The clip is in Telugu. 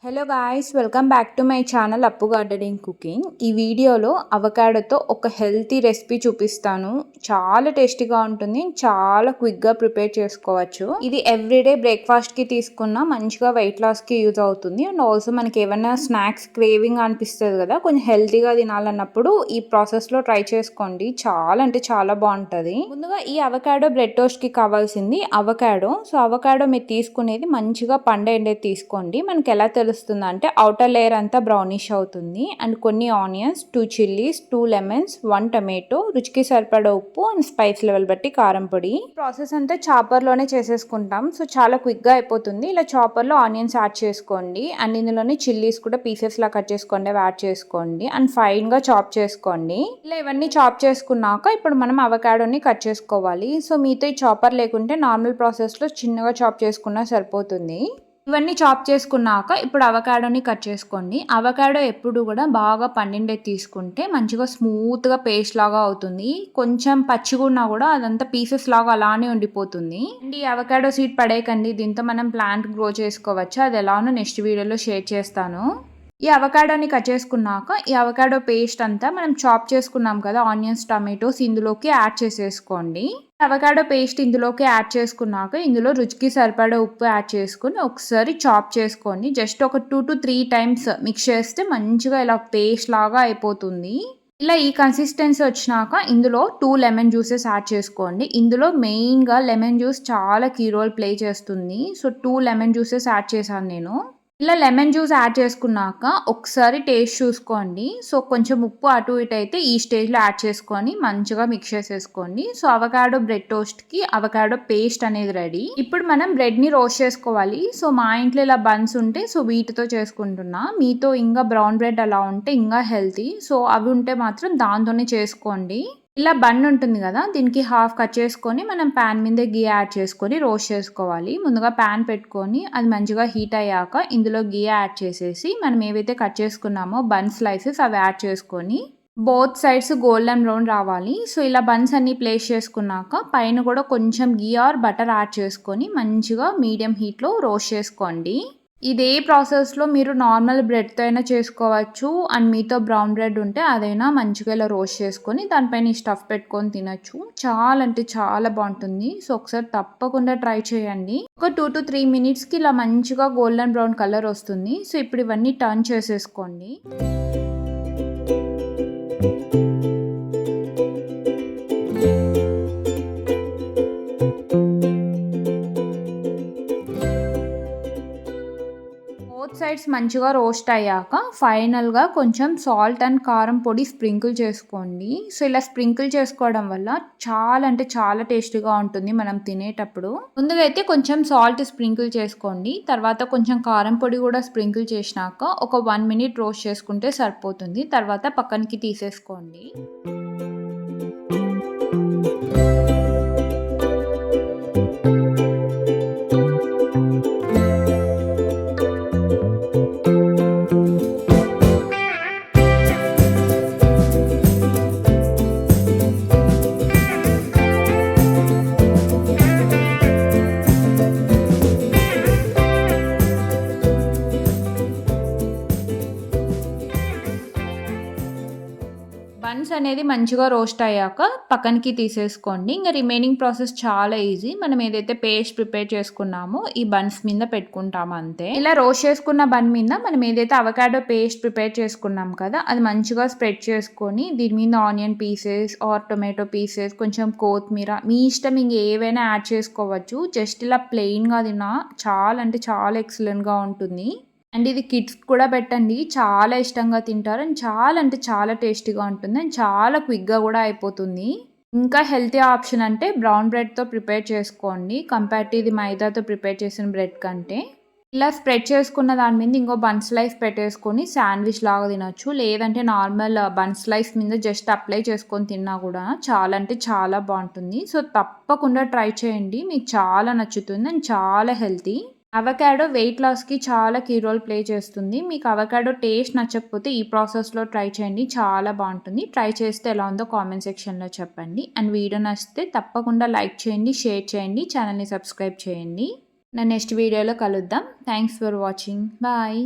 Hello guys, welcome back to my channel అప్పు గార్డెనింగ్ కుకింగ్. ఈ వీడియోలో అవకాడోతో ఒక హెల్తీ రెసిపీ చూపిస్తాను. చాలా టేస్టీగా ఉంటుంది, చాలా క్విక్గా ప్రిపేర్ చేసుకోవచ్చు. ఇది ఎవ్రీడే బ్రేక్ఫాస్ట్కి తీసుకున్న మంచిగా వెయిట్ లాస్కి యూజ్ అవుతుంది. అండ్ ఆల్సో మనకి ఏమైనా స్నాక్స్ క్రేవింగ్ అనిపిస్తుంది కదా, కొంచెం హెల్తీగా తినాలన్నప్పుడు ఈ ప్రాసెస్లో ట్రై చేసుకోండి. చాలా అంటే చాలా బాగుంటుంది. ముందుగా ఈ అవకాడో బ్రెడ్ టోస్ట్కి కావాల్సింది అవకాడో. సో అవకాడో మీరు తీసుకునేది మంచిగా పండేది తీసుకోండి. మనకి ఎలా తెలుస్తుంది అంటే అవుటర్ లేయర్ అంతా బ్రౌనిష్ అవుతుంది. అండ్ కొన్ని ఆనియన్స్, 2 చిల్లీస్, 2 లెమన్స్, 1 టమాటో, రుచికి సరిపడా ఉప్పు అండ్ స్పైస్ లెవెల్ బట్టి కారం పొడి. ప్రాసెస్ అంతా చాపర్ లోనే చేసేసుకుంటాం. సో చాలా క్విక్ గా అయిపోతుంది. ఇలా చాపర్ లో ఆనియన్స్ యాడ్ చేసుకోండి. అండ్ ఇందులోనే చిల్లీస్ కూడా పీసెస్ లా కట్ చేసుకోండి, యాడ్ చేసుకోండి. అండ్ ఫైన్ గా చాప్ చేసుకోండి. ఇలా ఇవన్నీ చాప్ చేసుకున్నాక ఇప్పుడు మనం అవకాడోని కట్ చేసుకోవాలి. సో మీతో ఈ చాపర్ లేకుంటే నార్మల్ ప్రాసెస్ లో చిన్నగా చాప్ చేసుకున్నా సరిపోతుంది. ఇవన్నీ చాప్ చేసుకున్నాక ఇప్పుడు అవకాడోని కట్ చేసుకోండి. అవకాడో ఎప్పుడు కూడా బాగా పండిండే తీసుకుంటే మంచిగా స్మూత్గా పేస్ట్ లాగా అవుతుంది. కొంచెం పచ్చిగా ఉన్నా కూడా అదంతా పీసెస్ లాగా అలానే ఉండిపోతుంది. అండ్ ఈ అవకాడో సీడ్ పడేయకండి, దీంతో మనం ప్లాంట్ గ్రో చేసుకోవచ్చు. అది ఎలానో నెక్స్ట్ వీడియోలో షేర్ చేస్తాను. ఈ అవకాడోని కట్ చేసుకున్నాక ఈ అవకాడో పేస్ట్ అంతా మనం చాప్ చేసుకున్నాం కదా, ఆనియన్స్, టమాటోస్ ఇందులోకి యాడ్ చేసేసుకోండి. అవకాడో పేస్ట్ ఇందులోకి యాడ్ చేసుకున్నాక ఇందులో రుచికి సరిపడా ఉప్పు యాడ్ చేసుకుని ఒకసారి చాప్ చేసుకోండి. జస్ట్ ఒక 2 to 3 టైమ్స్ మిక్స్ చేస్తే మంచిగా ఇలా పేస్ట్ లాగా అయిపోతుంది. ఇలా ఈ కన్సిస్టెన్సీ వచ్చినాక ఇందులో 2 లెమన్ జ్యూసెస్ యాడ్ చేసుకోండి. ఇందులో మెయిన్గా లెమన్ జ్యూస్ చాలా కీ రోల్ ప్లే చేస్తుంది. సో 2 లెమన్ జ్యూసెస్ యాడ్ చేశాను నేను. ఇలా లెమన్ జ్యూస్ యాడ్ చేసుకున్నాక ఒకసారి టేస్ట్ చూసుకోండి. సో కొంచెం ఉప్పు అటు ఇటు అయితే ఈ స్టేజ్లో యాడ్ చేసుకొని మంచిగా మిక్స్ చేసేసుకోండి. సో అవకాడో బ్రెడ్ టోస్ట్కి అవకాడో పేస్ట్ అనేది రెడీ. ఇప్పుడు మనం బ్రెడ్ని రోస్ట్ చేసుకోవాలి. సో మా ఇంట్లో ఇలా బన్స్ ఉంటే సో వీటితో చేసుకుంటున్నా. మీతో ఇంకా బ్రౌన్ బ్రెడ్ అలా ఉంటే ఇంకా హెల్తీ. సో అవి ఉంటే మాత్రం దాంతోనే చేసుకోండి. ఇలా బన్ ఉంటుంది కదా, దీనికి హాఫ్ కట్ చేసుకొని మనం ప్యాన్ మీద గీ యాడ్ చేసుకొని రోస్ట్ చేసుకోవాలి. ముందుగా ప్యాన్ పెట్టుకొని అది మంచిగా హీట్ అయ్యాక ఇందులో గీ యాడ్ చేసేసి మనం ఏవైతే కట్ చేసుకున్నామో బన్ స్లైసెస్ అవి యాడ్ చేసుకొని బోత్ సైడ్స్ గోల్డెన్ బ్రౌన్ రావాలి. సో ఇలా బన్స్ అన్ని ప్లేస్ చేసుకున్నాక పైన కూడా కొంచెం గీ ఆర్ బటర్ యాడ్ చేసుకొని మంచిగా మీడియం హీట్లో రోస్ట్ చేసుకోండి. ఇదే ప్రాసెస్లో మీరు నార్మల్ బ్రెడ్తో అయినా చేసుకోవచ్చు. అండ్ మీతో బ్రౌన్ బ్రెడ్ ఉంటే అదైనా మంచిగా ఇలా రోస్ట్ చేసుకొని దానిపైన ఈ స్టఫ్ పెట్టుకొని తినచ్చు. చాలా అంటే చాలా బాగుంటుంది. సో ఒకసారి తప్పకుండా ట్రై చేయండి. ఒక 2 to 3 మినిట్స్కి ఇలా మంచిగా గోల్డెన్ బ్రౌన్ కలర్ వస్తుంది. సో ఇప్పుడు ఇవన్నీ టర్న్ చేసేసుకోండి. బోత్ సైడ్స్ మంచిగా రోస్ట్ అయ్యాక ఫైనల్గా కొంచెం సాల్ట్ అండ్ కారం పొడి స్ప్రింకిల్ చేసుకోండి. సో ఇలా స్ప్రింకిల్ చేసుకోవడం వల్ల చాలా అంటే చాలా టేస్టీగా ఉంటుంది మనం తినేటప్పుడు. ముందుగా అయితే కొంచెం సాల్ట్ స్ప్రింకిల్ చేసుకోండి. తర్వాత కొంచెం కారం పొడి కూడా స్ప్రింకిల్ చేసినాక ఒక 1 minute రోస్ట్ చేసుకుంటే సరిపోతుంది. తర్వాత పక్కనకి తీసేసుకోండి. బన్స్ అనేది మంచిగా రోస్ట్ అయ్యాక పక్కనకి తీసేసుకోండి. ఇంకా రిమైనింగ్ ప్రాసెస్ చాలా ఈజీ. మనం ఏదైతే పేస్ట్ ప్రిపేర్ చేసుకున్నామో ఈ బన్స్ మీద పెట్టుకుంటాము అంతే. ఇలా రోస్ట్ చేసుకున్న బన్ మీద మనం ఏదైతే అవకాడో పేస్ట్ ప్రిపేర్ చేసుకున్నాం కదా, అది మంచిగా స్ప్రెడ్ చేసుకొని దీని మీద onion pieces or tomato pieces, కొంచెం కొత్తిమీర మీ ఇష్టం ఇంక ఏవైనా యాడ్ చేసుకోవచ్చు. జస్ట్ ఇలా ప్లెయిన్గా తిన్నా చాలా అంటే చాలా ఎక్సలెంట్గా ఉంటుంది. అండ్ ఇది కిడ్స్ కూడా పెట్టండి, చాలా ఇష్టంగా తింటారు. అండ్ చాలా అంటే చాలా టేస్టీగా ఉంటుంది. అండ్ చాలా క్విక్గా కూడా అయిపోతుంది. ఇంకా హెల్తీ ఆప్షన్ అంటే బ్రౌన్ బ్రెడ్తో ప్రిపేర్ చేసుకోండి కంపేర్ టు ఇది మైదాతో ప్రిపేర్ చేసిన బ్రెడ్ కంటే. ఇలా స్ప్రెడ్ చేసుకున్న దాని మీద ఇంకో బన్ స్లైస్ పెట్టేసుకొని శాండ్విచ్ లాగా తినొచ్చు. లేదంటే నార్మల్ బన్ స్లైస్ మీద జస్ట్ అప్లై చేసుకొని తిన్నా కూడా చాలా అంటే చాలా బాగుంటుంది. సో తప్పకుండా ట్రై చేయండి, మీకు చాలా నచ్చుతుంది అండ్ చాలా హెల్తీ. అవకాడో వెయిట్ లాస్కి చాలా కీ రోల్ ప్లే చేస్తుంది. మీకు అవకాడో టేస్ట్ నచ్చకపోతే ఈ ప్రాసెస్లో ట్రై చేయండి, చాలా బాగుంటుంది. ట్రై చేస్తే ఎలా ఉందో కామెంట్ సెక్షన్లో చెప్పండి. అండ్ వీడియో నచ్చితే తప్పకుండా లైక్ చేయండి, షేర్ చేయండి, ఛానల్ని సబ్స్క్రైబ్ చేయండి. నెక్స్ట్ వీడియోలో కలుద్దాం. Thanks for watching. బాయ్.